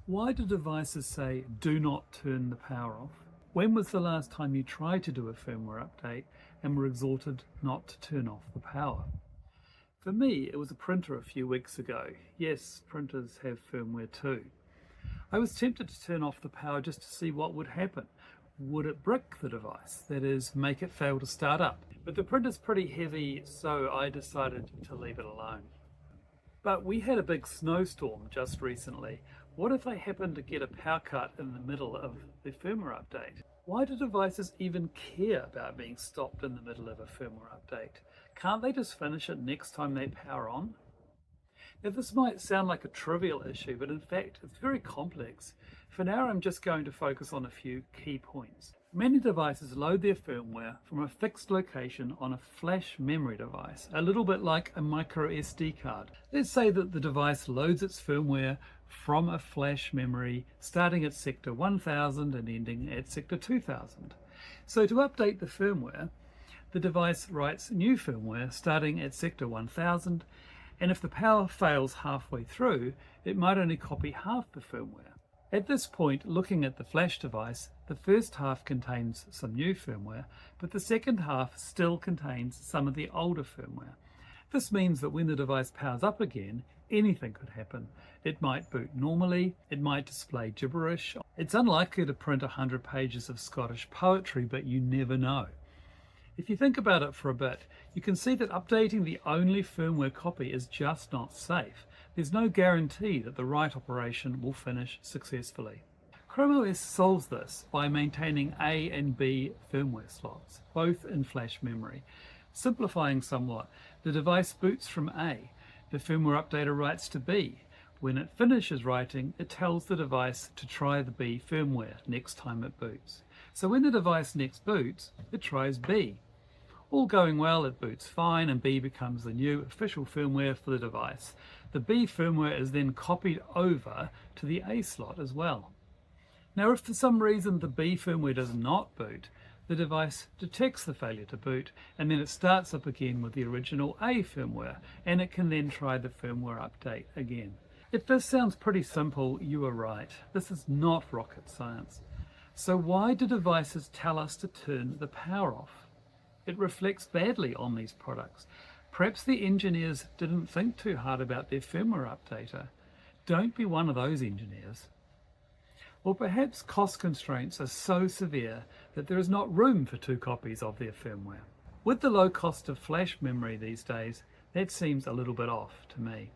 Why do devices say do not turn the power off? When was the last time you tried to do a firmware update and were exhorted not to turn off the power? For me, it was a printer a few weeks ago. Yes, printers have firmware too. I was tempted to turn off the power just to see what would happen. Would it brick the device? That is, make it fail to start up. But the printer's pretty heavy, so I decided to leave it alone. But we had a big snowstorm just recently. What if I happened to get a power cut in the middle of the firmware update? Why do devices even care about being stopped in the middle of a firmware update? Can't they just finish it next time they power on? Now this might sound like a trivial issue, but in fact it's very complex. For now I'm just going to focus on a few key points. Many devices load their firmware from a fixed location on a flash memory device, a little bit like a micro SD card. Let's say that the device loads its firmware from a flash memory starting at sector 1000 and ending at sector 2000. So to update the firmware, the device writes new firmware starting at sector 1000, and if the power fails halfway through, it might only copy half the firmware. At this point, looking at the flash device, the first half contains some new firmware, but the second half still contains some of the older firmware. This means that when the device powers up again, anything could happen. It might boot normally, it might display gibberish. It's unlikely to print 100 pages of Scottish poetry, but you never know. If you think about it for a bit, you can see that updating the only firmware copy is just not safe. There's no guarantee that the right operation will finish successfully. Chrome OS solves this by maintaining A and B firmware slots, both in flash memory. Simplifying somewhat, the device boots from A. The firmware updater writes to B. When it finishes writing, it tells the device to try the B firmware next time it boots. So when the device next boots, it tries B. All going well, it boots fine and B becomes the new official firmware for the device. The B firmware is then copied over to the A slot as well. Now if for some reason the B firmware does not boot, the device detects the failure to boot and then it starts up again with the original A firmware, and it can then try the firmware update again. If this sounds pretty simple, you are right. This is not rocket science. So why do devices tell us to turn the power off? It reflects badly on these products. Perhaps the engineers didn't think too hard about their firmware updater. Don't be one of those engineers. Or perhaps cost constraints are so severe that there is not room for 2 copies of their firmware. With the low cost of flash memory these days, that seems a little bit off to me.